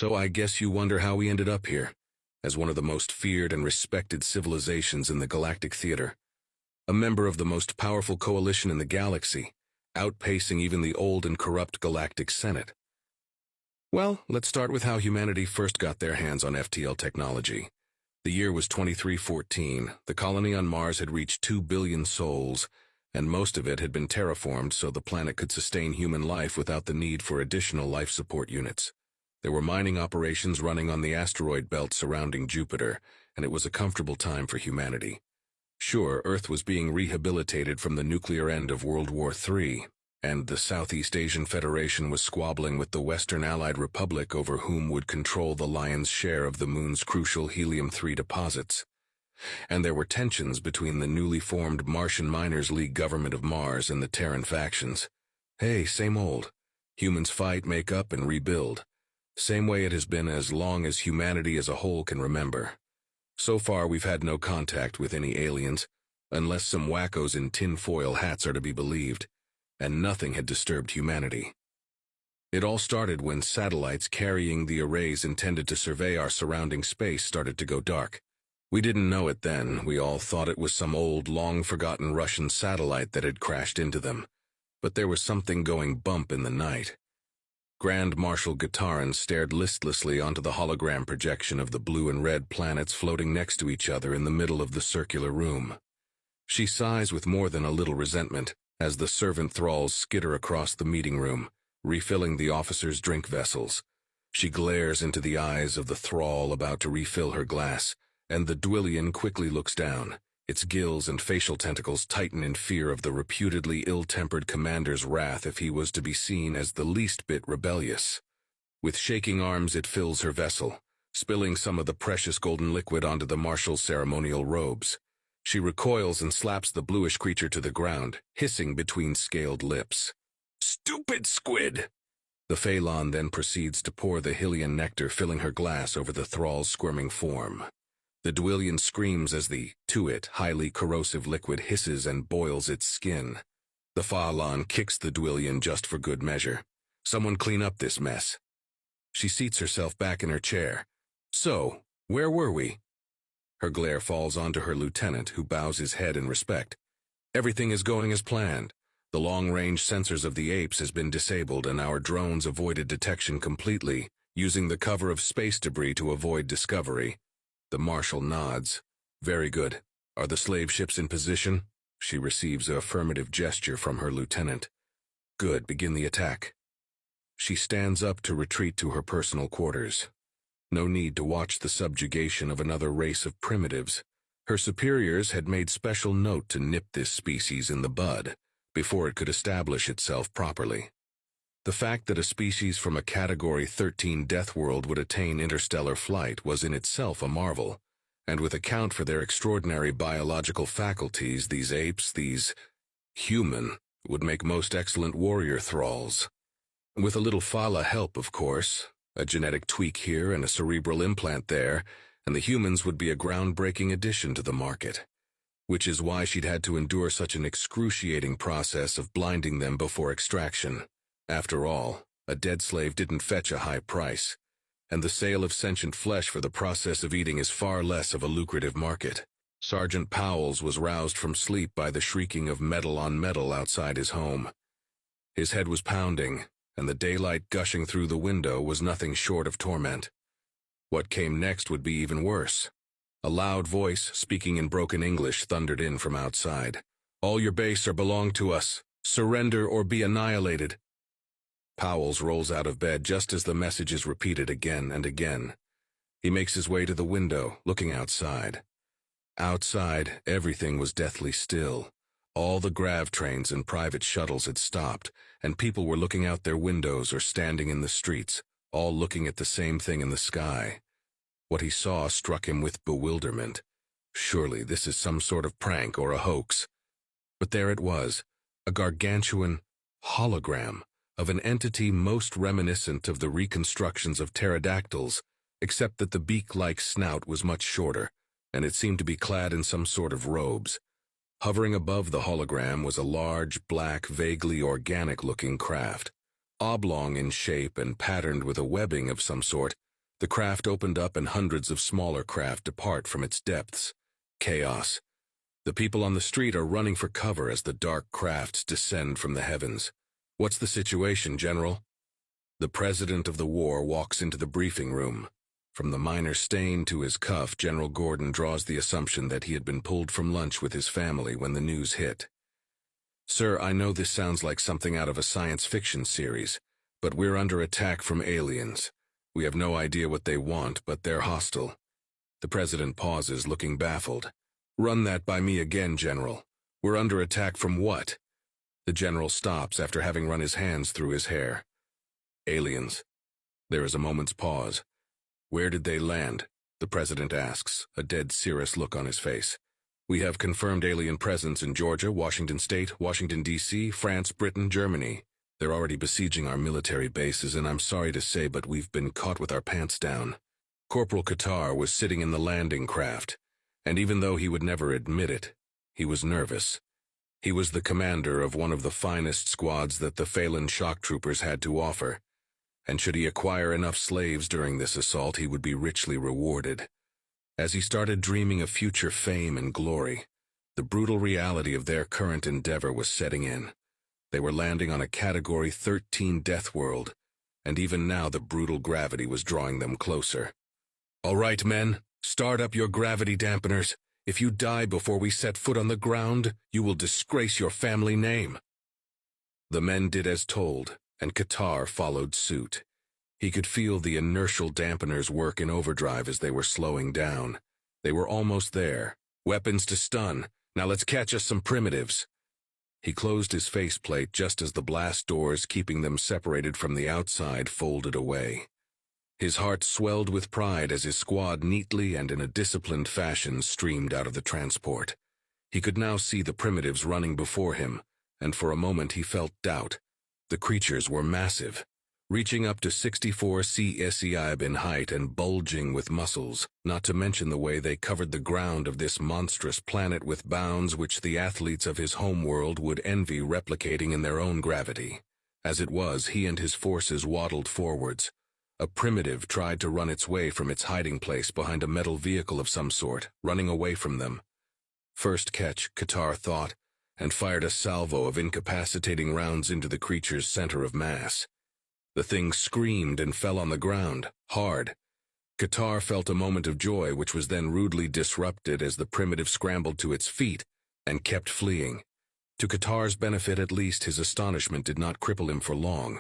So I guess you wonder how we ended up here, as one of the most feared and respected civilizations in the galactic theater. A member of the most powerful coalition in the galaxy, outpacing even the old and corrupt Galactic Senate. Well, let's start with how humanity first got their hands on FTL technology. The year was 2314. The colony on Mars had reached 2 billion souls, and most of it had been terraformed so the planet could sustain human life without the need for additional life support units. There were mining operations running on the asteroid belt surrounding Jupiter, and it was a comfortable time for humanity. Sure, Earth was being rehabilitated from the nuclear end of World War III, and the Southeast Asian Federation was squabbling with the Western Allied Republic over whom would control the lion's share of the Moon's crucial helium-3 deposits. And there were tensions between the newly formed Martian Miners League government of Mars and the Terran factions. Hey, same old. Humans fight, make up, and rebuild. Same way it has been as long as humanity as a whole can remember. So far, we've had no contact with any aliens, unless some wackos in tinfoil hats are to be believed, and nothing had disturbed humanity. It all started when satellites carrying the arrays intended to survey our surrounding space started to go dark. We didn't know it then. We all thought it was some old, long-forgotten Russian satellite that had crashed into them. But there was something going bump in the night. Grand Marshal Gatarin stared listlessly onto the hologram projection of the blue and red planets floating next to each other in the middle of the circular room. She sighs with more than a little resentment as the servant thralls skitter across the meeting room, refilling the officers' drink vessels. She glares into the eyes of the thrall about to refill her glass, and the Dwillian quickly looks down. Its gills and facial tentacles tighten in fear of the reputedly ill-tempered commander's wrath if he was to be seen as the least bit rebellious. With shaking arms it fills her vessel, spilling some of the precious golden liquid onto the marshal's ceremonial robes. She recoils and slaps the bluish creature to the ground, hissing between scaled lips. "Stupid squid!" The Phaelon then proceeds to pour the Hylian nectar, filling her glass over the thrall's squirming form. The Dwillian screams as the, to it, highly corrosive liquid hisses and boils its skin. The Phaelon kicks the Dwillian just for good measure. Someone clean up this mess. She seats herself back in her chair. So, where were we? Her glare falls onto her lieutenant, who bows his head in respect. Everything is going as planned. The long-range sensors of the apes has been disabled and our drones avoided detection completely, using the cover of space debris to avoid discovery. The Marshal nods. Very good. Are the slave ships in position? She receives an affirmative gesture from her lieutenant. Good, begin the attack. She stands up to retreat to her personal quarters. No need to watch the subjugation of another race of primitives. Her superiors had made special note to nip this species in the bud before it could establish itself properly. The fact that a species from a Category 13 death world would attain interstellar flight was in itself a marvel, and with account for their extraordinary biological faculties, these apes, these human, would make most excellent warrior thralls. With a little Phala help, of course, a genetic tweak here and a cerebral implant there, and the humans would be a groundbreaking addition to the market. Which is why she'd had to endure such an excruciating process of blinding them before extraction. After all, a dead slave didn't fetch a high price, and the sale of sentient flesh for the process of eating is far less of a lucrative market. Sergeant Powles was roused from sleep by the shrieking of metal on metal outside his home. His head was pounding, and the daylight gushing through the window was nothing short of torment. What came next would be even worse. A loud voice, speaking in broken English, thundered in from outside. "All your base are belong to us. Surrender or be annihilated." Powles rolls out of bed just as the message is repeated again and again. He makes his way to the window, looking outside. Outside, everything was deathly still. All the grav trains and private shuttles had stopped, and people were looking out their windows or standing in the streets, all looking at the same thing in the sky. What he saw struck him with bewilderment. Surely this is some sort of prank or a hoax. But there it was, a gargantuan hologram of an entity most reminiscent of the reconstructions of pterodactyls, except that the beak-like snout was much shorter, and it seemed to be clad in some sort of robes. Hovering above the hologram was a large, black, vaguely organic-looking craft, oblong in shape and patterned with a webbing of some sort, The craft opened up and hundreds of smaller craft depart from its depths. Chaos. The people on the street are running for cover as the dark crafts descend from the heavens. What's the situation, General? The president of the war walks into the briefing room. From the minor stain to his cuff, General Gordon draws the assumption that he had been pulled from lunch with his family when the news hit. Sir, I know this sounds like something out of a science fiction series, but we're under attack from aliens. We have no idea what they want, but they're hostile. The president pauses, looking baffled. Run that by me again, General. We're under attack from what? The general stops after having run his hands through his hair. Aliens. There is a moment's pause. Where did they land? The president asks, a dead serious look on his face. We have confirmed alien presence in Georgia, Washington State, Washington, D.C., France, Britain, Germany. They're already besieging our military bases, and I'm sorry to say, but we've been caught with our pants down. Corporal Qatar was sitting in the landing craft, and even though he would never admit it, he was nervous. He was the commander of one of the finest squads that the Phelan shock troopers had to offer, and should he acquire enough slaves during this assault, he would be richly rewarded. As he started dreaming of future fame and glory, the brutal reality of their current endeavor was setting in. They were landing on a Category 13 death world, and even now the brutal gravity was drawing them closer. All right, men, start up your gravity dampeners. If you die before we set foot on the ground, you will disgrace your family name. The men did as told, and Qatar followed suit. He could feel the inertial dampeners work in overdrive as they were slowing down. They were almost there. Weapons to stun. Now let's catch us some primitives. He closed his faceplate just as the blast doors keeping them separated from the outside folded away. His heart swelled with pride as his squad neatly and in a disciplined fashion streamed out of the transport. He could now see the primitives running before him, and for a moment he felt doubt. The creatures were massive, reaching up to 64 cm in height and bulging with muscles, not to mention the way they covered the ground of this monstrous planet with bounds which the athletes of his homeworld would envy replicating in their own gravity. As it was, he and his forces waddled forwards. A primitive tried to run its way from its hiding place behind a metal vehicle of some sort, running away from them. First catch, Qatar thought, and fired a salvo of incapacitating rounds into the creature's center of mass. The thing screamed and fell on the ground, hard. Qatar felt a moment of joy which was then rudely disrupted as the primitive scrambled to its feet and kept fleeing. To Qatar's benefit at least, his astonishment did not cripple him for long.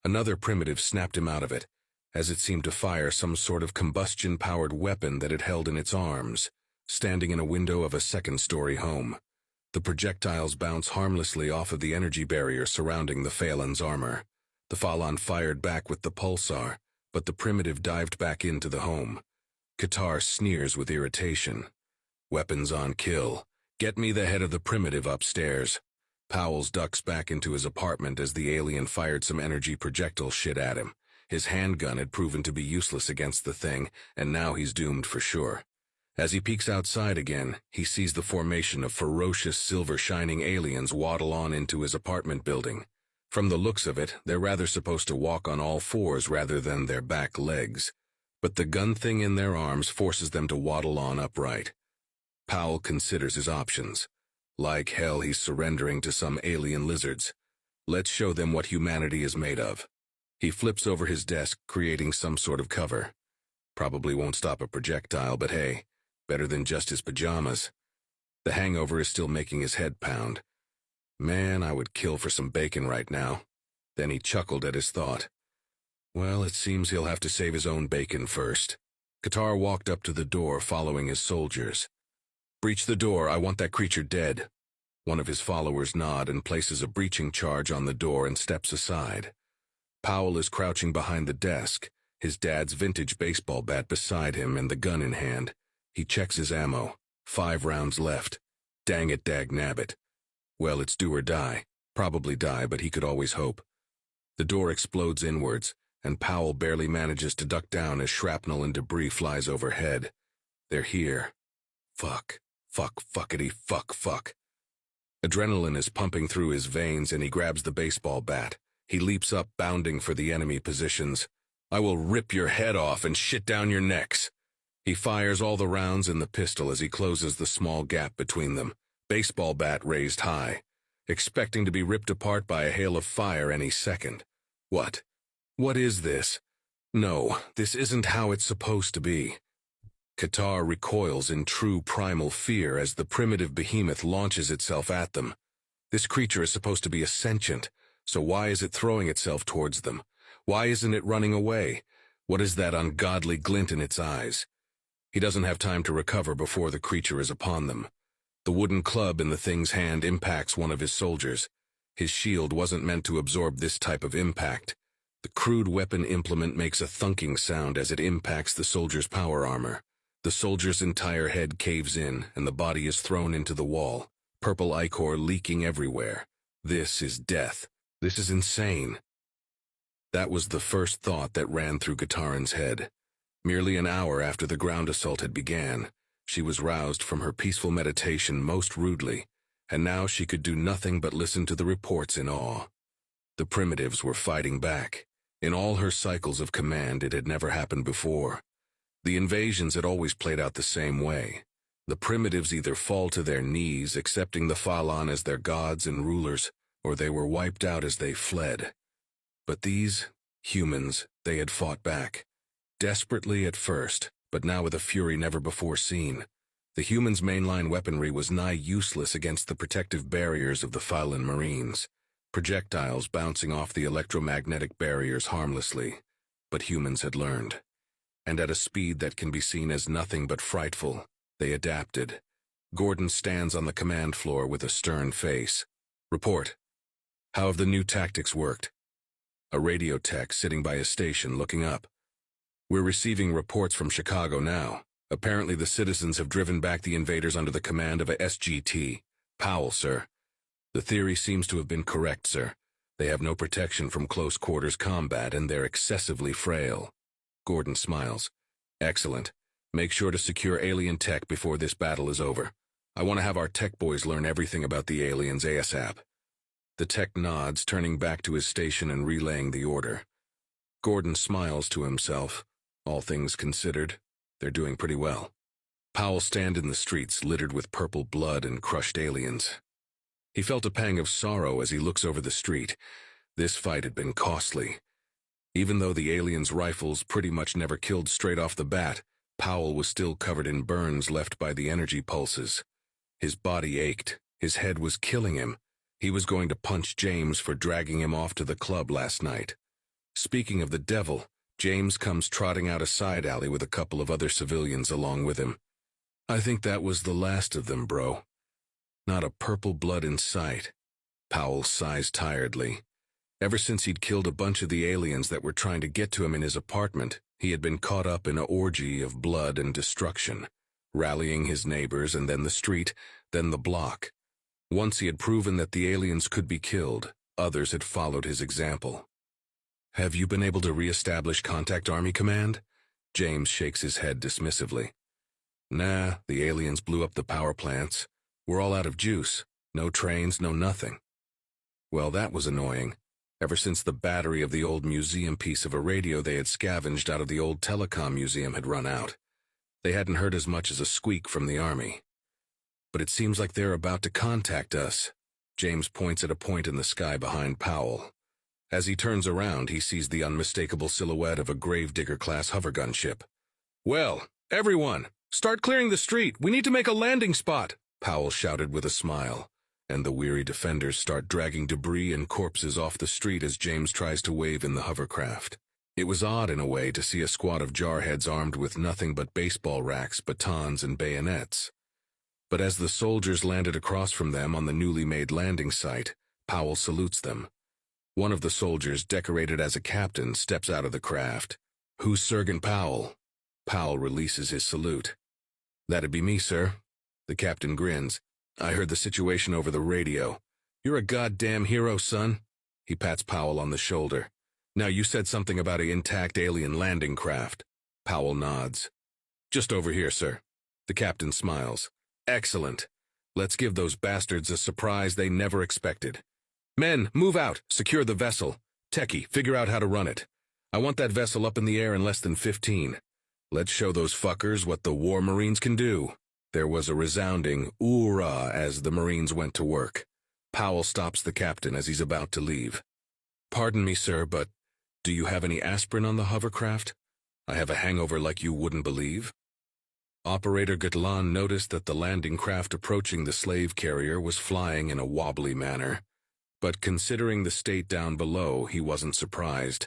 Another primitive snapped him out of it, as it seemed to fire some sort of combustion-powered weapon that it held in its arms, standing in a window of a second-story home. The projectiles bounced harmlessly off of the energy barrier surrounding the Phelan's armor. The Phalan fired back with the pulsar, but the primitive dived back into the home. Qatar sneers with irritation. Weapons on kill. Get me the head of the primitive upstairs. Powell ducks back into his apartment as the alien fired some energy projectile shit at him. His handgun had proven to be useless against the thing, and now he's doomed for sure. As he peeks outside again, he sees the formation of ferocious silver-shining aliens waddle on into his apartment building. From the looks of it, they're rather supposed to walk on all fours rather than their back legs, but the gun thing in their arms forces them to waddle on upright. Powell considers his options. Like hell, he's surrendering to some alien lizards. Let's show them what humanity is made of. He flips over his desk, creating some sort of cover. Probably won't stop a projectile, but hey, better than just his pajamas. The hangover is still making his head pound. Man, I would kill for some bacon right now. Then he chuckled at his thought. Well, it seems he'll have to save his own bacon first. Qatar walked up to the door, following his soldiers. Breach the door, I want that creature dead. One of his followers nods and places a breaching charge on the door and steps aside. Powell is crouching behind the desk, his dad's vintage baseball bat beside him and the gun in hand. He checks his ammo. 5 rounds left. Dang it, dag-nabbit. Well, it's do or die. Probably die, but he could always hope. The door explodes inwards, and Powell barely manages to duck down as shrapnel and debris flies overhead. They're here. Fuck. Fuck, fuckity, fuck, fuck. Adrenaline is pumping through his veins, and he grabs the baseball bat. He leaps up, bounding for the enemy positions. I will rip your head off and shit down your necks. He fires all the rounds in the pistol as he closes the small gap between them, baseball bat raised high, expecting to be ripped apart by a hail of fire any second. What? What is this? No, this isn't how it's supposed to be. Qatar recoils in true primal fear as the primitive behemoth launches itself at them. This creature is supposed to be a sentient, so why is it throwing itself towards them? Why isn't it running away? What is that ungodly glint in its eyes? He doesn't have time to recover before the creature is upon them. The wooden club in the thing's hand impacts one of his soldiers. His shield wasn't meant to absorb this type of impact. The crude weapon implement makes a thunking sound as it impacts the soldier's power armor. The soldier's entire head caves in, and the body is thrown into the wall, purple ichor leaking everywhere. This is death. This is insane. That was the first thought that ran through Katarin's head. Merely an hour after the ground assault had began, she was roused from her peaceful meditation most rudely, and now she could do nothing but listen to the reports in awe. The primitives were fighting back. In all her cycles of command, it had never happened before. The invasions had always played out the same way. The primitives either fall to their knees, accepting the Falan as their gods and rulers, or they were wiped out as they fled. But these humans, they had fought back. Desperately at first, but now with a fury never before seen. The humans' mainline weaponry was nigh useless against the protective barriers of the Falan Marines, projectiles bouncing off the electromagnetic barriers harmlessly. But humans had learned. And at a speed that can be seen as nothing but frightful, they adapted. Gordon stands on the command floor with a stern face. Report. How have the new tactics worked? A radio tech sitting by his station looking up. We're receiving reports from Chicago now. Apparently the citizens have driven back the invaders under the command of a SGT. Powell, sir. The theory seems to have been correct, sir. They have no protection from close quarters combat and they're excessively frail. Gordon smiles. Excellent. Make sure to secure alien tech before this battle is over. I want to have our tech boys learn everything about the aliens ASAP. The tech nods, turning back to his station and relaying the order. Gordon smiles to himself. All things considered, they're doing pretty well. Powell stands in the streets littered with purple blood and crushed aliens. He felt a pang of sorrow as he looks over the street. This fight had been costly. Even though the aliens' rifles pretty much never killed straight off the bat, Powell was still covered in burns left by the energy pulses. His body ached. His head was killing him. He was going to punch James for dragging him off to the club last night. Speaking of the devil, James comes trotting out a side alley with a couple of other civilians along with him. I think that was the last of them, bro. Not a purple blood in sight. Powell sighs tiredly. Ever since he'd killed a bunch of the aliens that were trying to get to him in his apartment, he had been caught up in an orgy of blood and destruction, rallying his neighbors and then the street, then the block. Once he had proven that the aliens could be killed, others had followed his example. Have you been able to re-establish Contact Army Command? James shakes his head dismissively. Nah, the aliens blew up the power plants. We're all out of juice. No trains, no nothing. Well, that was annoying. Ever since the battery of the old museum piece of a radio they had scavenged out of the old telecom museum had run out. They hadn't heard as much as a squeak from the army. But it seems like they're about to contact us. James points at a point in the sky behind Powell. As he turns around, he sees the unmistakable silhouette of a Gravedigger-class hovergun ship. Well, everyone, start clearing the street. We need to make a landing spot, Powell shouted with a smile. And the weary defenders start dragging debris and corpses off the street as James tries to wave in the hovercraft. It was odd in a way to see a squad of jarheads armed with nothing but baseball racks, batons, and bayonets. But as the soldiers landed across from them on the newly made landing site, Powell salutes them. One of the soldiers, decorated as a captain, steps out of the craft. Who's Sergeant Powell? Powell releases his salute. That'd be me, sir. The captain grins. I heard the situation over the radio. You're a goddamn hero, son. He pats Powell on the shoulder. Now you said something about an intact alien landing craft. Powell nods. Just over here, sir. The captain smiles. Excellent. Let's give those bastards a surprise they never expected. Men, move out. Secure the vessel. Techie, figure out how to run it. I want that vessel up in the air in less than 15. Let's show those fuckers what the War Marines can do. There was a resounding "oorah" as the Marines went to work. Powell stops the captain as he's about to leave. Pardon me, sir, but do you have any aspirin on the hovercraft? I have a hangover like you wouldn't believe. Operator Gatlan noticed that the landing craft approaching the slave carrier was flying in a wobbly manner. But considering the state down below, he wasn't surprised.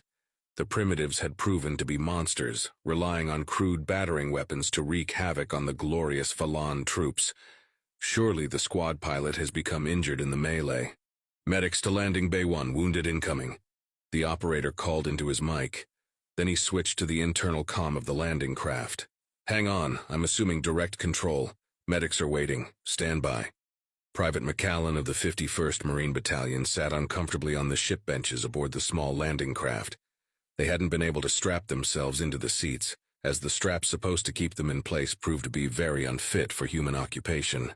The primitives had proven to be monsters, relying on crude battering weapons to wreak havoc on the glorious Falan troops. Surely the squad pilot has become injured in the melee. Medics to landing bay 1, wounded incoming. The operator called into his mic. Then he switched to the internal comm of the landing craft. Hang on, I'm assuming direct control. Medics are waiting. Stand by. Private McAllen of the 51st Marine Battalion sat uncomfortably on the ship benches aboard the small landing craft. They hadn't been able to strap themselves into the seats, as the straps supposed to keep them in place proved to be very unfit for human occupation.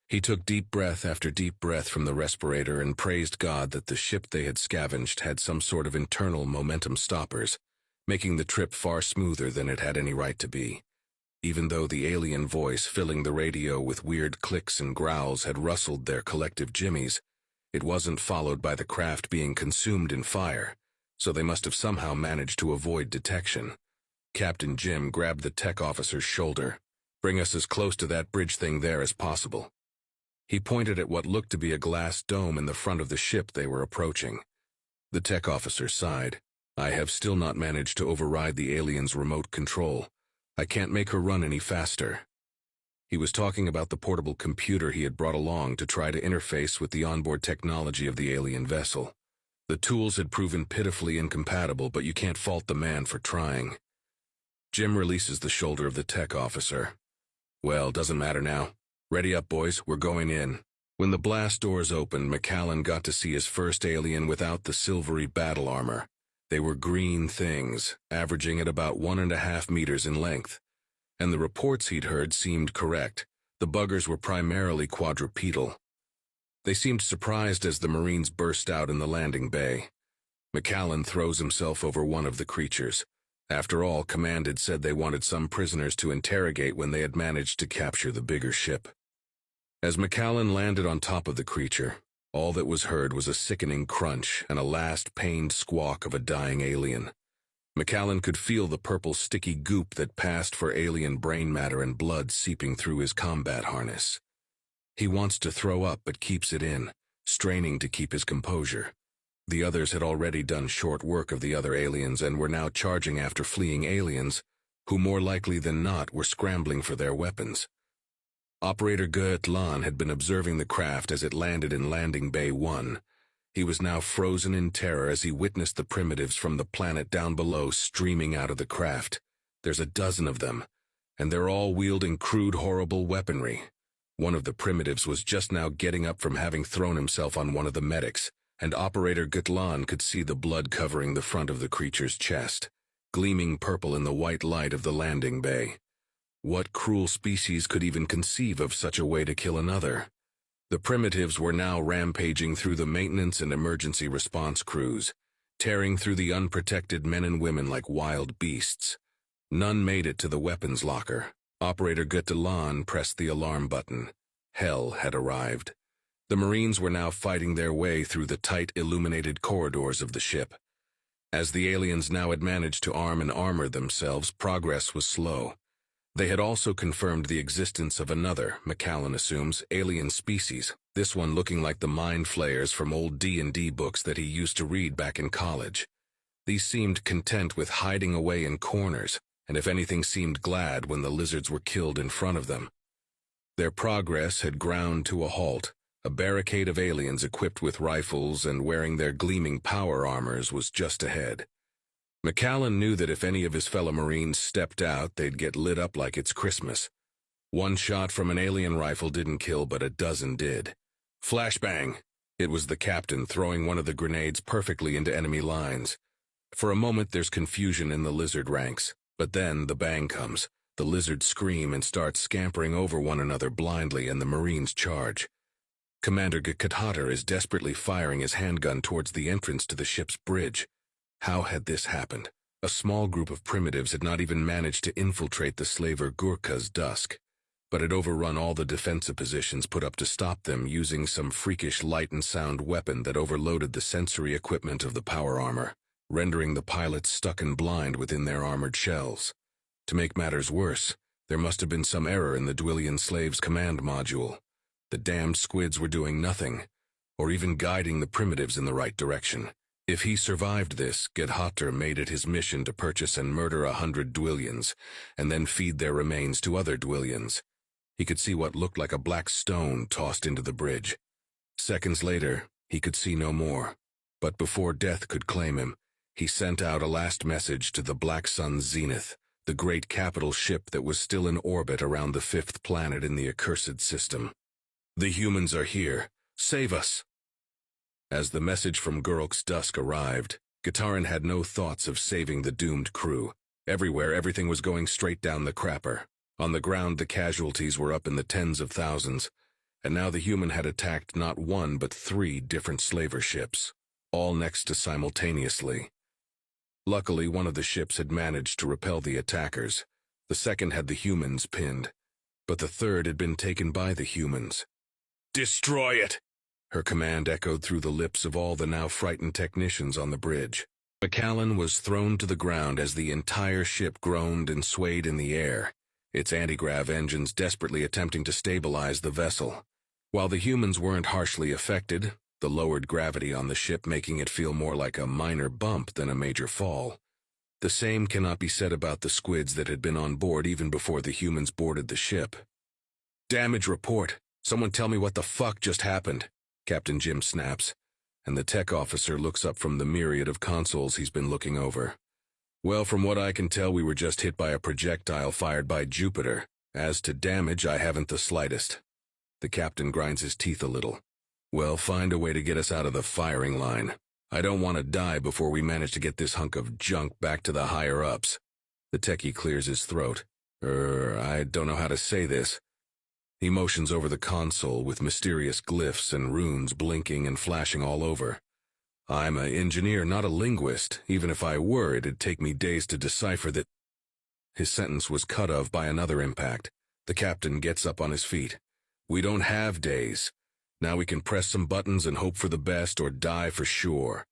He took deep breath after deep breath from the respirator and praised God that the ship they had scavenged had some sort of internal momentum stoppers, making the trip far smoother than it had any right to be. Even though the alien voice filling the radio with weird clicks and growls had rustled their collective jimmies, it wasn't followed by the craft being consumed in fire, so they must have somehow managed to avoid detection. Captain Jim grabbed the tech officer's shoulder. Bring us as close to that bridge thing there as possible. He pointed at what looked to be a glass dome in the front of the ship they were approaching. The tech officer sighed. I have still not managed to override the alien's remote control. I can't make her run any faster. He was talking about the portable computer he had brought along to try to interface with the onboard technology of the alien vessel. The tools had proven pitifully incompatible, but you can't fault the man for trying. Jim releases the shoulder of the tech officer. Well, doesn't matter now. Ready up, boys, we're going in. When the blast doors opened, McAllen got to see his first alien without the silvery battle armor. They were green things, averaging at about 1.5 meters in length. And the reports he'd heard seemed correct. The buggers were primarily quadrupedal. They seemed surprised as the Marines burst out in the landing bay. McAllen throws himself over one of the creatures. After all, Command had said they wanted some prisoners to interrogate when they had managed to capture the bigger ship. As McAllen landed on top of the creature, all that was heard was a sickening crunch and a last pained squawk of a dying alien. McAllen could feel the purple sticky goop that passed for alien brain matter and blood seeping through his combat harness. He wants to throw up but keeps it in, straining to keep his composure. The others had already done short work of the other aliens and were now charging after fleeing aliens, who more likely than not were scrambling for their weapons. Operator Goetlan had been observing the craft as it landed in Landing Bay 1. He was now frozen in terror as he witnessed the primitives from the planet down below streaming out of the craft. There's a dozen of them, and they're all wielding crude, horrible weaponry. One of the primitives was just now getting up from having thrown himself on one of the medics, and Operator Gutlan could see the blood covering the front of the creature's chest, gleaming purple in the white light of the landing bay. What cruel species could even conceive of such a way to kill another? The primitives were now rampaging through the maintenance and emergency response crews, tearing through the unprotected men and women like wild beasts. None made it to the weapons locker. Operator Gutlan pressed the alarm button. Hell had arrived. The Marines were now fighting their way through the tight, illuminated corridors of the ship. As the aliens now had managed to arm and armor themselves, progress was slow. They had also confirmed the existence of another, McAllen assumes, alien species, this one looking like the mind flayers from old D&D books that he used to read back in college. These seemed content with hiding away in corners, and if anything seemed glad when the lizards were killed in front of them. Their progress had ground to a halt. A barricade of aliens equipped with rifles and wearing their gleaming power armors was just ahead. McAllen knew that if any of his fellow Marines stepped out, they'd get lit up like it's Christmas. One shot from an alien rifle didn't kill, but a dozen did. Flashbang! It was the captain throwing one of the grenades perfectly into enemy lines. For a moment there's confusion in the lizard ranks, but then the bang comes. The lizards scream and start scampering over one another blindly, and the Marines charge. Commander Gkathater is desperately firing his handgun towards the entrance to the ship's bridge. How had this happened? A small group of primitives had not even managed to infiltrate the slaver Gurkha's dusk, but had overrun all the defensive positions put up to stop them using some freakish light and sound weapon that overloaded the sensory equipment of the power armor, rendering the pilots stuck and blind within their armored shells. To make matters worse, there must have been some error in the Dwillian slave's command module. The damned squids were doing nothing, or even guiding the primitives in the right direction. If he survived this, Gedhater made it his mission to purchase and murder 100 Dwillians, and then feed their remains to other Dwillians. He could see what looked like a black stone tossed into the bridge. Seconds later, he could see no more. But before death could claim him, he sent out a last message to the Black Sun's zenith, the great capital ship that was still in orbit around the 5th planet in the accursed system. "The humans are here. Save us!" As the message from Guruk's dusk arrived, Gitarin had no thoughts of saving the doomed crew. Everywhere, everything was going straight down the crapper. On the ground, the casualties were up in the tens of thousands, and now the human had attacked not one but 3 different slaver ships, all next to simultaneously. Luckily, one of the ships had managed to repel the attackers. The second had the humans pinned, but the third had been taken by the humans. "Destroy it!" Her command echoed through the lips of all the now frightened technicians on the bridge. Macallan was thrown to the ground as the entire ship groaned and swayed in the air, its anti-grav engines desperately attempting to stabilize the vessel. While the humans weren't harshly affected, the lowered gravity on the ship making it feel more like a minor bump than a major fall. The same cannot be said about the squids that had been on board even before the humans boarded the ship. "Damage report. Someone tell me what the fuck just happened," Captain Jim snaps, and the tech officer looks up from the myriad of consoles he's been looking over. "Well, from what I can tell, we were just hit by a projectile fired by Jupiter. As to damage, I haven't the slightest." The captain grinds his teeth a little. "Well, find a way to get us out of the firing line. I don't want to die before we manage to get this hunk of junk back to the higher-ups." The techie clears his throat. I don't know how to say this." He motions over the console with mysterious glyphs and runes blinking and flashing all over. "I'm an engineer, not a linguist. Even if I were, it'd take me days to decipher that." His sentence was cut off by another impact. The captain gets up on his feet. "We don't have days. Now we can press some buttons and hope for the best or die for sure."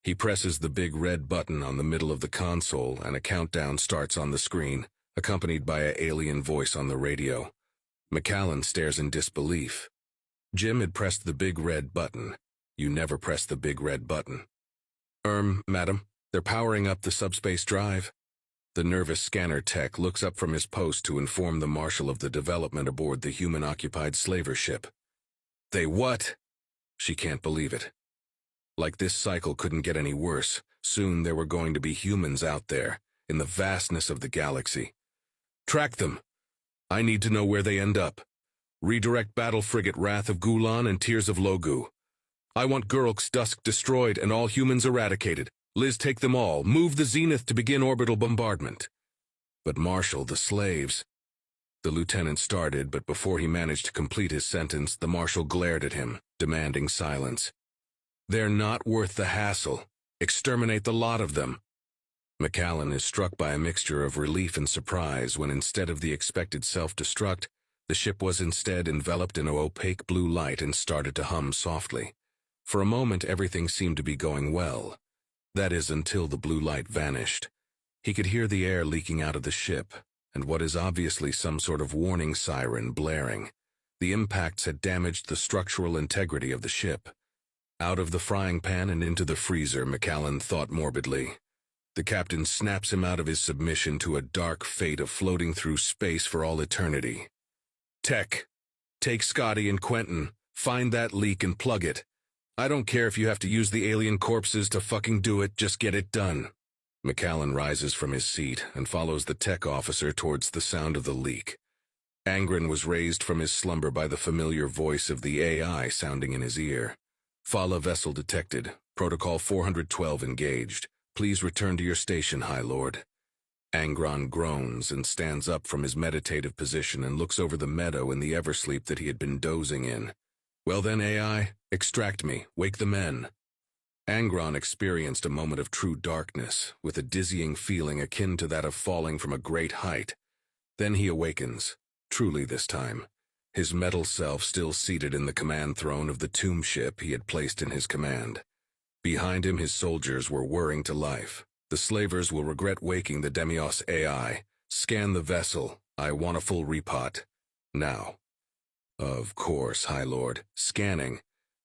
He presses the big red button on the middle of the console and a countdown starts on the screen, accompanied by an alien voice on the radio. Macallan stares in disbelief. Jim had pressed the big red button. You never press the big red button. Madam, they're powering up the subspace drive." The nervous scanner tech looks up from his post to inform the marshal of the development aboard the human-occupied slaver ship. "They what?" She can't believe it. Like this cycle couldn't get any worse. Soon there were going to be humans out there, in the vastness of the galaxy. "Track them. I need to know where they end up. Redirect battle frigate Wrath of Gulan and Tears of Logu. I want Guruk's dusk destroyed and all humans eradicated. Liz, take them all. Move the Zenith to begin orbital bombardment." "But Marshal, the slaves..." The lieutenant started, but before he managed to complete his sentence, the marshal glared at him, demanding silence. "They're not worth the hassle. Exterminate the lot of them." Macallan is struck by a mixture of relief and surprise when instead of the expected self-destruct, the ship was instead enveloped in an opaque blue light and started to hum softly. For a moment, everything seemed to be going well. That is, until the blue light vanished. He could hear the air leaking out of the ship, and what is obviously some sort of warning siren blaring. The impacts had damaged the structural integrity of the ship. Out of the frying pan and into the freezer, Macallan thought morbidly. The captain snaps him out of his submission to a dark fate of floating through space for all eternity. "Tech, take Scotty and Quentin, find that leak and plug it. I don't care if you have to use the alien corpses to fucking do it, just get it done." Macallan rises from his seat and follows the tech officer towards the sound of the leak. Angren was raised from his slumber by the familiar voice of the AI sounding in his ear. "Fala vessel detected. Protocol 412 engaged. Please return to your station, High Lord." Angron groans and stands up from his meditative position and looks over the meadow in the eversleep that he had been dozing in. "Well then, AI, extract me. Wake the men." Angron experienced a moment of true darkness, with a dizzying feeling akin to that of falling from a great height. Then he awakens, truly this time, his metal self still seated in the command throne of the tomb ship he had placed in his command. Behind him his soldiers were whirring to life. The slavers will regret waking the Demios AI. Scan the vessel. I want a full repot. Now. Of course, High Lord. Scanning.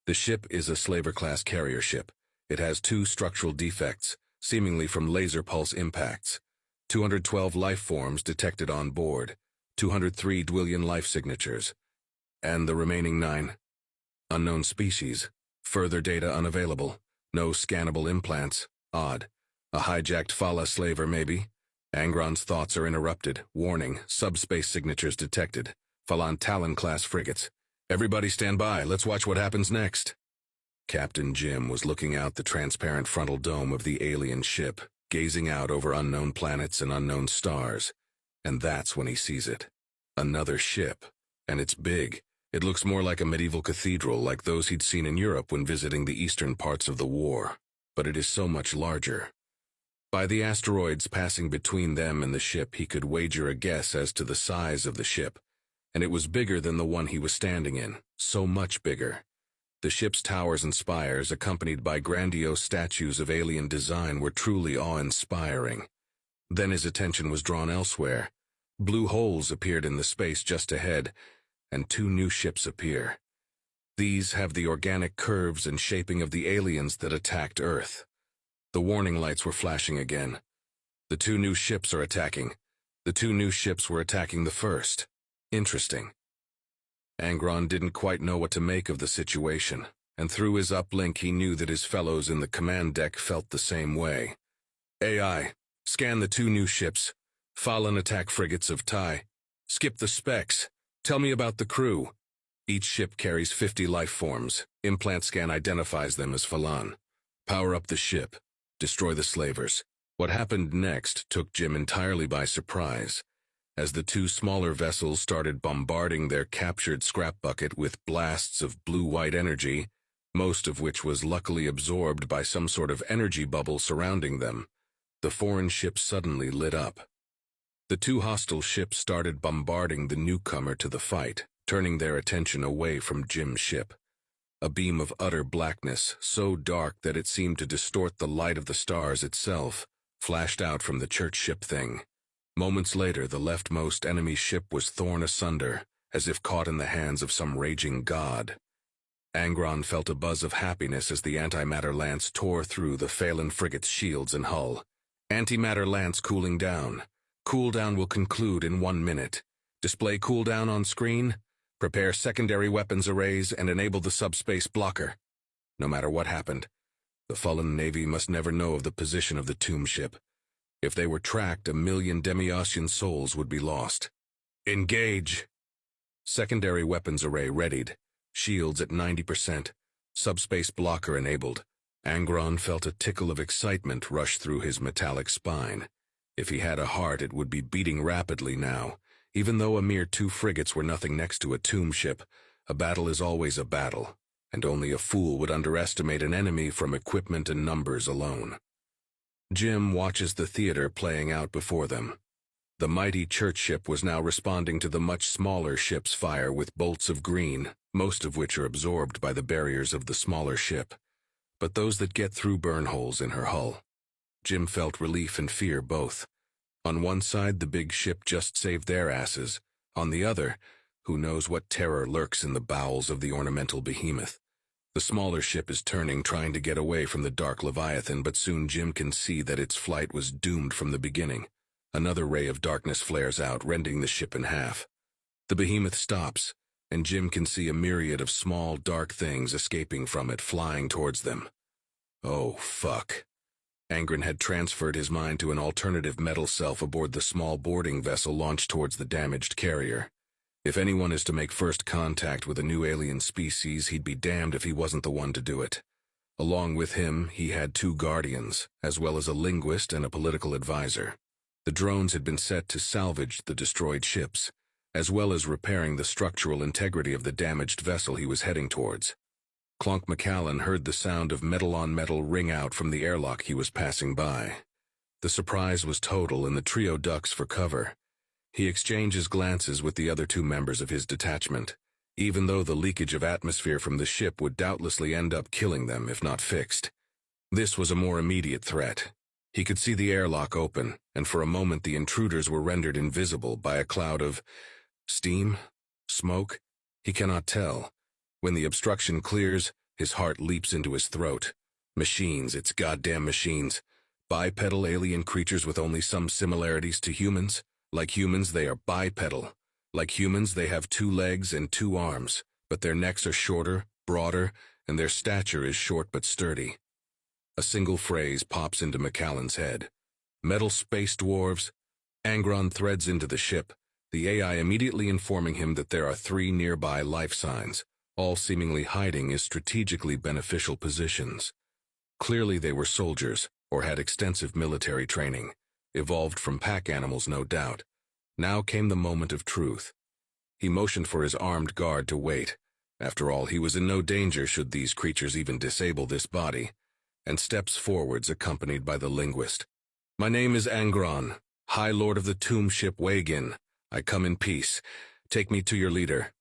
The ship is a slaver-class carrier ship. It has 2 structural defects, seemingly from laser pulse impacts. 212 life forms detected on board. 203 Dwellian life signatures. And the remaining 9? Unknown species. Further data unavailable. No scannable implants. Odd. A hijacked Fala slaver, maybe? Angron's thoughts are interrupted. Warning, subspace signatures detected. Falan Talon-class frigates. Everybody stand by, let's watch what happens next. Captain Jim was looking out the transparent frontal dome of the alien ship, gazing out over unknown planets and unknown stars. And that's when he sees it. Another ship. And it's big. It looks more like a medieval cathedral, like those he'd seen in Europe when visiting the eastern parts of the war. But it is so much larger. By the asteroids passing between them and the ship, he could wager a guess as to the size of the ship. And it was bigger than the one he was standing in, so much bigger. The ship's towers and spires, accompanied by grandiose statues of alien design, were truly awe-inspiring. Then his attention was drawn elsewhere. Blue holes appeared in the space just ahead, and 2 new ships appear. These have the organic curves and shaping of the aliens that attacked Earth. The warning lights were flashing again. The 2 new ships are attacking. The 2 new ships were attacking the first. Interesting. Angron didn't quite know what to make of the situation, and through his uplink he knew that his fellows in the command deck felt the same way. AI, scan the 2 new ships. Fallen attack frigates of Tai. Skip the specs. Tell me about the crew. Each ship carries 50 life forms. Implant scan identifies them as Falan. Power up the ship. Destroy the slavers. What happened next took Jim entirely by surprise, as the 2 smaller vessels started bombarding their captured scrap bucket with blasts of blue-white energy, most of which was luckily absorbed by some sort of energy bubble surrounding them. The foreign ship suddenly lit up. The 2 hostile ships started bombarding the newcomer to the fight, turning their attention away from Jim's ship. A beam of utter blackness, so dark that it seemed to distort the light of the stars itself, flashed out from the church ship thing. Moments later, the leftmost enemy ship was torn asunder, as if caught in the hands of some raging god. Angron felt a buzz of happiness as the antimatter lance tore through the Phelan frigate's shields and hull. Antimatter lance cooling down. Cooldown will conclude in 1 minute. Display cooldown on screen. Prepare secondary weapons arrays and enable the subspace blocker. No matter what happened, the fallen Navy must never know of the position of the tomb ship. If they were tracked, 1,000,000 Demiosian souls would be lost. Engage! Secondary weapons array readied. Shields at 90%. Subspace blocker enabled. Angron felt a tickle of excitement rush through his metallic spine. If he had a heart, it would be beating rapidly now. Even though a mere 2 frigates were nothing next to a tomb ship, a battle is always a battle, and only a fool would underestimate an enemy from equipment and numbers alone. Jim watches the theater playing out before them. The mighty church ship was now responding to the much smaller ship's fire with bolts of green, most of which are absorbed by the barriers of the smaller ship, but those that get through burn holes in her hull. Jim felt relief and fear both. On one side, the big ship just saved their asses. On the other, who knows what terror lurks in the bowels of the ornamental behemoth. The smaller ship is turning, trying to get away from the dark Leviathan, but soon Jim can see that its flight was doomed from the beginning. Another ray of darkness flares out, rending the ship in half. The behemoth stops, and Jim can see a myriad of small, dark things escaping from it, flying towards them. Oh, fuck. Angron had transferred his mind to an alternative metal self aboard the small boarding vessel launched towards the damaged carrier. If anyone is to make first contact with a new alien species, he'd be damned if he wasn't the one to do it. Along with him, he had 2 guardians, as well as a linguist and a political advisor. The drones had been set to salvage the destroyed ships, as well as repairing the structural integrity of the damaged vessel he was heading towards. Clonk McCallan heard the sound of metal on metal ring out from the airlock he was passing by. The surprise was total, and the trio ducks for cover. He exchanges glances with the other two members of his detachment, even though the leakage of atmosphere from the ship would doubtlessly end up killing them if not fixed. This was a more immediate threat. He could see the airlock open, and for a moment the intruders were rendered invisible by a cloud of steam? Smoke? He cannot tell. When the obstruction clears, his heart leaps into his throat. Machines, it's goddamn machines. Bipedal alien creatures with only some similarities to humans. Like humans, they are bipedal. Like humans, they have 2 legs and 2 arms, but their necks are shorter, broader, and their stature is short but sturdy. A single phrase pops into McCallan's head. Metal space dwarves. Angron threads into the ship, the AI immediately informing him that there are 3 nearby life signs, all seemingly hiding in strategically beneficial positions. Clearly they were soldiers, or had extensive military training, evolved from pack animals no doubt. Now came the moment of truth. He motioned for his armed guard to wait. After all, he was in no danger should these creatures even disable this body, and steps forwards accompanied by the linguist. "My name is Angron, High Lord of the tomb ship Wagin. I come in peace. Take me to your leader."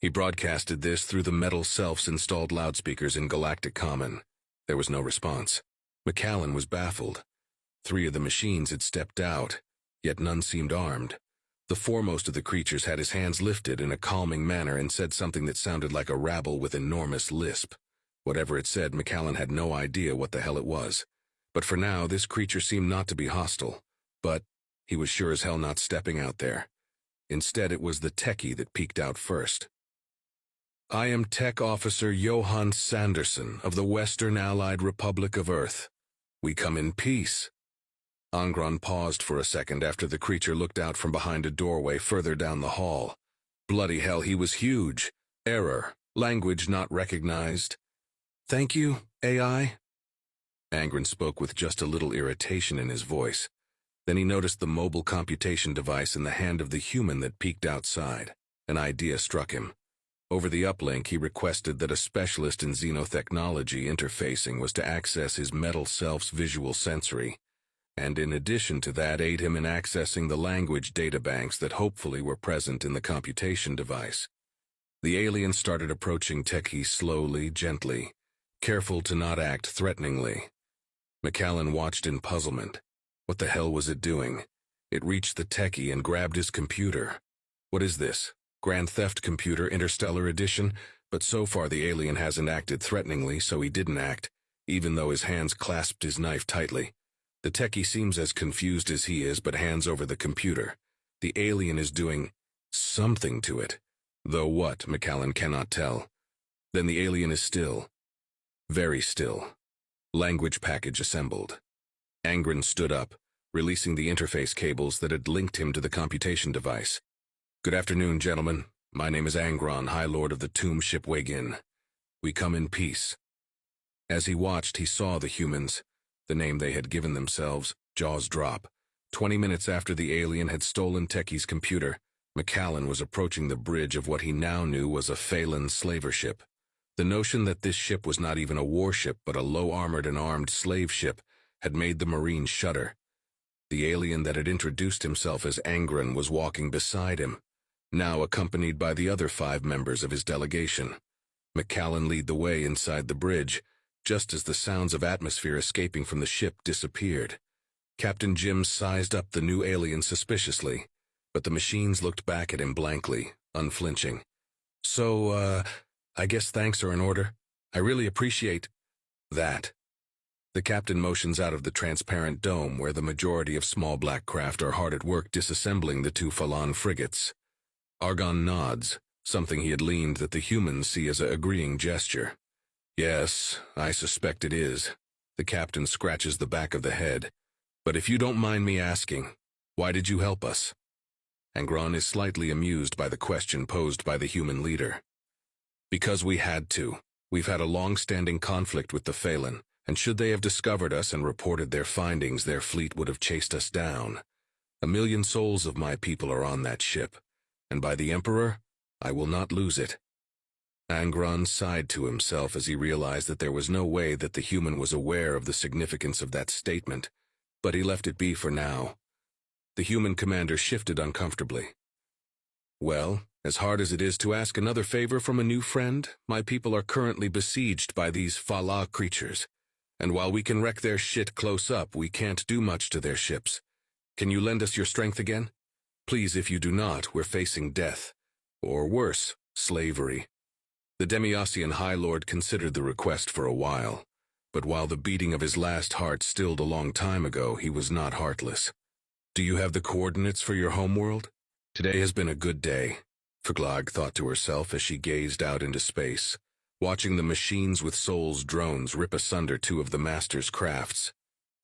He broadcasted this through the metal selves-installed loudspeakers in Galactic Common. There was no response. McCallan was baffled. 3 of the machines had stepped out, yet none seemed armed. The foremost of the creatures had his hands lifted in a calming manner and said something that sounded like a rabble with enormous lisp. Whatever it said, McCallan had no idea what the hell it was. But for now, this creature seemed not to be hostile. But he was sure as hell not stepping out there. Instead, it was the techie that peeked out first. "I am Tech Officer Johann Sanderson of the Western Allied Republic of Earth. We come in peace." Angron paused for a second after the creature looked out from behind a doorway further down the hall. Bloody hell, he was huge. Error. Language not recognized. "Thank you, AI." Angron spoke with just a little irritation in his voice. Then he noticed the mobile computation device in the hand of the human that peeked outside. An idea struck him. Over the uplink, he requested that a specialist in xenotechnology interfacing was to access his metal self's visual sensory, and in addition to that, aid him in accessing the language databanks that hopefully were present in the computation device. The alien started approaching Techie slowly, gently, careful to not act threateningly. McCallan watched in puzzlement. What the hell was it doing? It reached the Techie and grabbed his computer. What is this? Grand Theft Computer Interstellar Edition? But so far the alien hasn't acted threateningly, so he didn't act, even though his hands clasped his knife tightly. The techie seems as confused as he is, but hands over the computer. The alien is doing something to it, though what, McCallan cannot tell. Then the alien is still. Very still. Language package assembled. Angron stood up, releasing the interface cables that had linked him to the computation device. "Good afternoon, gentlemen. My name is Angron, High Lord of the tomb ship Wagin. We come in peace." As he watched, he saw the humans, the name they had given themselves, jaws drop. 20 minutes after the alien had stolen Techie's computer, McCallan was approaching the bridge of what he now knew was a Phelan slaver ship. The notion that this ship was not even a warship but a low-armored and armed slave ship had made the Marines shudder. The alien that had introduced himself as Angron was walking beside him, now accompanied by the other 5 members of his delegation. McCallan led the way inside the bridge, just as the sounds of atmosphere escaping from the ship disappeared. Captain Jim sized up the new alien suspiciously, but the machines looked back at him blankly, unflinching. "So, I guess thanks are in order. I really appreciate that." The captain motions out of the transparent dome where the majority of small black craft are hard at work disassembling the 2 Phalan frigates. Argon nods, something he had leaned that the humans see as an agreeing gesture. "Yes, I suspect it is." The captain scratches the back of the head. "But if you don't mind me asking, why did you help us?" Angron is slightly amused by the question posed by the human leader. "Because we had to. We've had a long-standing conflict with the Phelan, and should they have discovered us and reported their findings, their fleet would have chased us down. 1,000,000 souls of my people are on that ship, and by the Emperor, I will not lose it." Angron sighed to himself as he realized that there was no way that the human was aware of the significance of that statement, but he left it be for now. The human commander shifted uncomfortably. Well, as hard as it is to ask another favor from a new friend, my people are currently besieged by these Fala creatures. And while we can wreck their shit close up, we can't do much to their ships. Can you lend us your strength again? Please, if you do not, we're facing death. Or worse, slavery. The Demiosian High Lord considered the request for a while, but while the beating of his last heart stilled a long time ago, he was not heartless. Do you have the coordinates for your homeworld? Today has been a good day, Fglag thought to herself as she gazed out into space, watching the machines with souls drones rip asunder two of the master's crafts.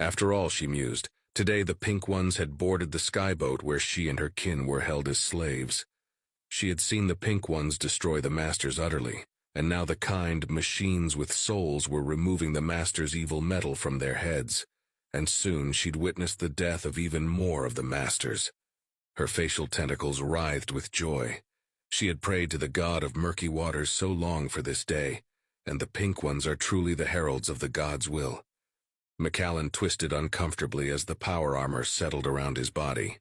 After all, she mused, today the pink ones had boarded the skyboat where she and her kin were held as slaves. She had seen the pink ones destroy the masters utterly, and now the kind machines with souls were removing the master's evil metal from their heads, and soon she'd witnessed the death of even more of the masters. Her facial tentacles writhed with joy. She had prayed to the god of murky waters so long for this day, and the pink ones are truly the heralds of the god's will. Macallan twisted uncomfortably as the power armor settled around his body.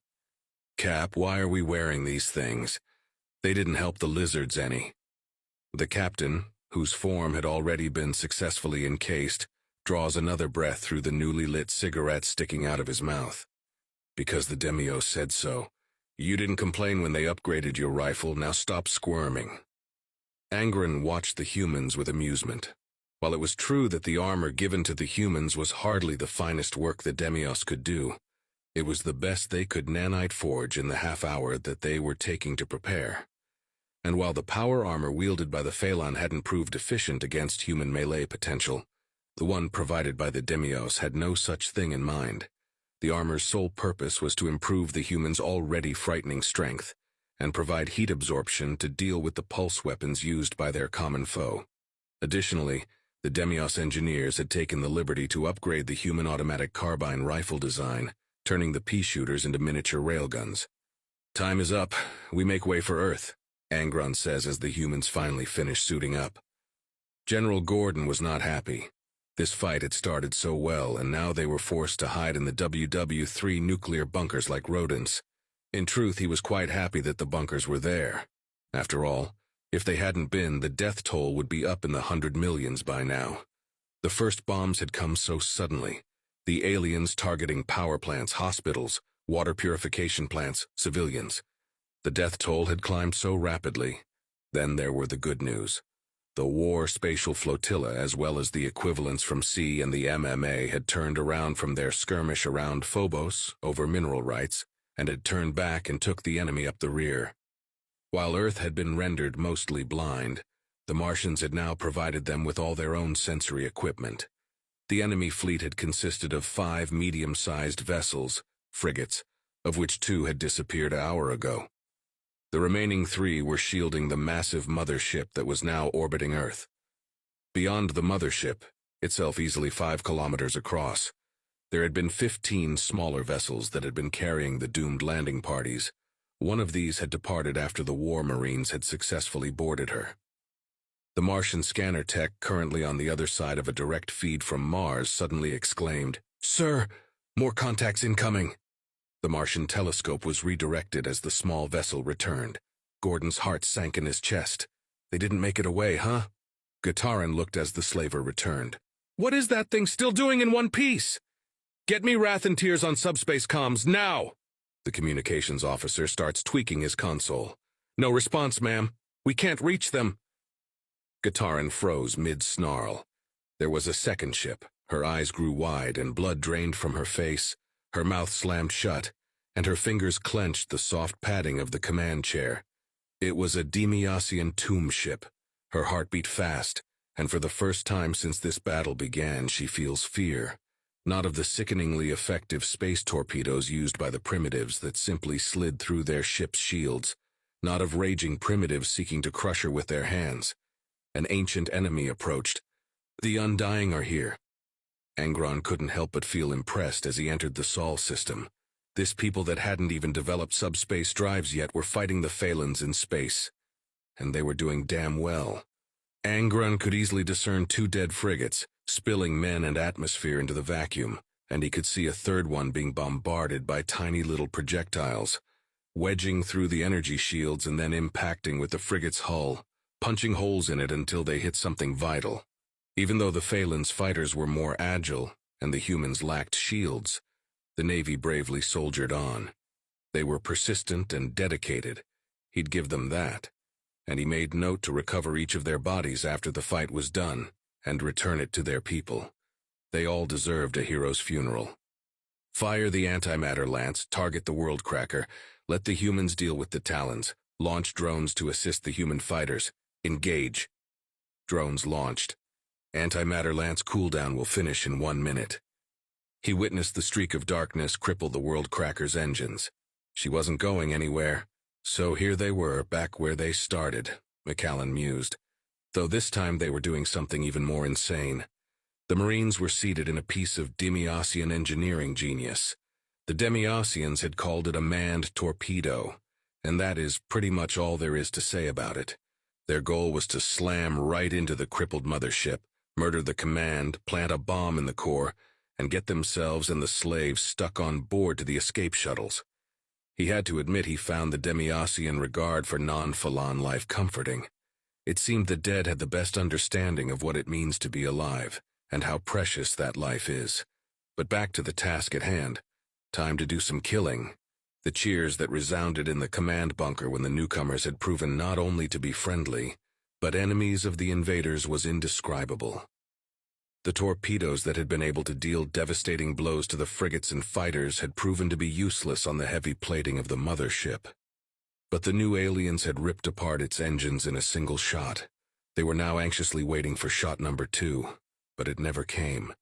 Cap, why are we wearing these things? They didn't help the lizards any. The captain, whose form had already been successfully encased, draws another breath through the newly lit cigarette sticking out of his mouth. Because the Demios said so. You didn't complain when they upgraded your rifle, now stop squirming. Angron watched the humans with amusement. While it was true that the armor given to the humans was hardly the finest work the Demios could do, it was the best they could nanite forge in the half hour that they were taking to prepare. And while the power armor wielded by the Phalan hadn't proved efficient against human melee potential, the one provided by the Demios had no such thing in mind. The armor's sole purpose was to improve the human's already frightening strength, and provide heat absorption to deal with the pulse weapons used by their common foe. Additionally, the Demios engineers had taken the liberty to upgrade the human automatic carbine rifle design, turning the pea-shooters into miniature railguns. Time is up. We make way for Earth, Angron says as the humans finally finish suiting up. General Gordon was not happy. This fight had started so well, and now they were forced to hide in the WW3 nuclear bunkers like rodents. In truth, he was quite happy that the bunkers were there. After all, if they hadn't been, the death toll would be up in the 100 millions by now. The first bombs had come so suddenly. The aliens targeting power plants, hospitals, water purification plants, civilians. The death toll had climbed so rapidly. Then there were the good news. The War Spatial Flotilla, as well as the equivalents from sea and the MMA, had turned around from their skirmish around Phobos over mineral rights, and had turned back and took the enemy up the rear. While Earth had been rendered mostly blind, the Martians had now provided them with all their own sensory equipment. The enemy fleet had consisted of 5 medium-sized vessels, frigates, of which 2 had disappeared an hour ago. The remaining 3 were shielding the massive mothership that was now orbiting Earth. Beyond the mothership, itself easily 5 kilometers across, there had been 15 smaller vessels that had been carrying the doomed landing parties. One of these had departed after the war marines had successfully boarded her. The Martian scanner tech, currently on the other side of a direct feed from Mars, suddenly exclaimed, "Sir, more contacts incoming!" The Martian telescope was redirected as the small vessel returned. Gordon's heart sank in his chest. They didn't make it away, huh? Gatarin looked as the slaver returned. "What is that thing still doing in one piece? Get me Wrath and Tears on subspace comms, now!" The communications officer starts tweaking his console. "No response, ma'am. We can't reach them." Gatarin froze mid-snarl. There was a second ship. Her eyes grew wide and blood drained from her face. Her mouth slammed shut, and her fingers clenched the soft padding of the command chair. It was a Demiosian tomb ship. Her heart beat fast, and for the first time since this battle began, she feels fear. Not of the sickeningly effective space torpedoes used by the primitives that simply slid through their ship's shields. Not of raging primitives seeking to crush her with their hands. An ancient enemy approached. The Undying are here. Angron couldn't help but feel impressed as he entered the Sol system. This people that hadn't even developed subspace drives yet were fighting the Phalans in space. And they were doing damn well. Angron could easily discern two dead frigates, spilling men and atmosphere into the vacuum, and he could see a third one being bombarded by tiny little projectiles, wedging through the energy shields and then impacting with the frigate's hull, punching holes in it until they hit something vital. Even though the Phalan's fighters were more agile and the humans lacked shields, the Navy bravely soldiered on. They were persistent and dedicated. He'd give them that, and he made note to recover each of their bodies after the fight was done and return it to their people. They all deserved a hero's funeral. Fire the antimatter lance, target the world cracker, let the humans deal with the Talons, launch drones to assist the human fighters. Engage. Drones launched. Antimatter lance cooldown will finish in 1 minute. He witnessed the streak of darkness cripple the world cracker's engines. She wasn't going anywhere, so here they were, back where they started, McAllen mused. Though this time they were doing something even more insane. The Marines were seated in a piece of Demiosian engineering genius. The Demiosians had called it a manned torpedo, and that is pretty much all there is to say about it. Their goal was to slam right into the crippled mothership, murder the command, plant a bomb in the core, and get themselves and the slaves stuck on board to the escape shuttles. He had to admit he found the Demiosian regard for non-Phalan life comforting. It seemed the dead had the best understanding of what it means to be alive, and how precious that life is. But back to the task at hand. Time to do some killing. The cheers that resounded in the command bunker when the newcomers had proven not only to be friendly, but enemies of the invaders was indescribable. The torpedoes that had been able to deal devastating blows to the frigates and fighters had proven to be useless on the heavy plating of the mothership. But the new aliens had ripped apart its engines in a single shot. They were now anxiously waiting for shot number 2, but it never came.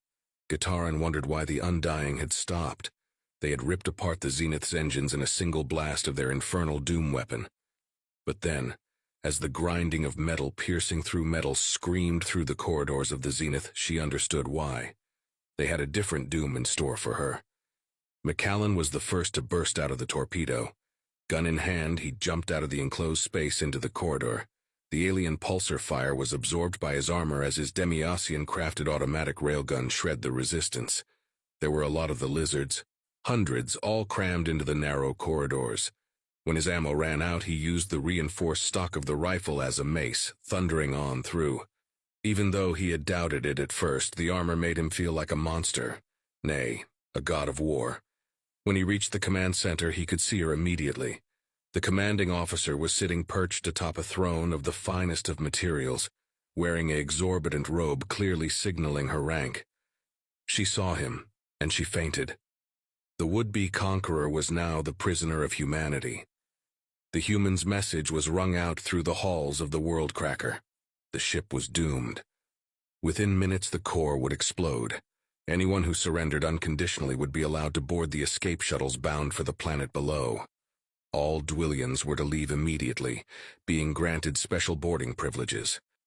Gitaran wondered why the Undying had stopped. They had ripped apart the Zenith's engines in a single blast of their infernal doom weapon. But then, as the grinding of metal piercing through metal screamed through the corridors of the Zenith, she understood why. They had a different doom in store for her. McAllen was the first to burst out of the torpedo. Gun in hand, he jumped out of the enclosed space into the corridor. The alien pulsar fire was absorbed by his armor as his Demiosian-crafted automatic railgun shred the resistance. There were a lot of the lizards, hundreds, all crammed into the narrow corridors. When his ammo ran out, he used the reinforced stock of the rifle as a mace, thundering on through. Even though he had doubted it at first, the armor made him feel like a monster, nay, a god of war. When he reached the command center, he could see her immediately. The commanding officer was sitting perched atop a throne of the finest of materials, wearing an exorbitant robe clearly signaling her rank. She saw him, and she fainted. The would-be conqueror was now the prisoner of humanity. The human's message was rung out through the halls of the world cracker. The ship was doomed. Within minutes the core would explode. Anyone who surrendered unconditionally would be allowed to board the escape shuttles bound for the planet below. All Dwillians were to leave immediately, being granted special boarding privileges.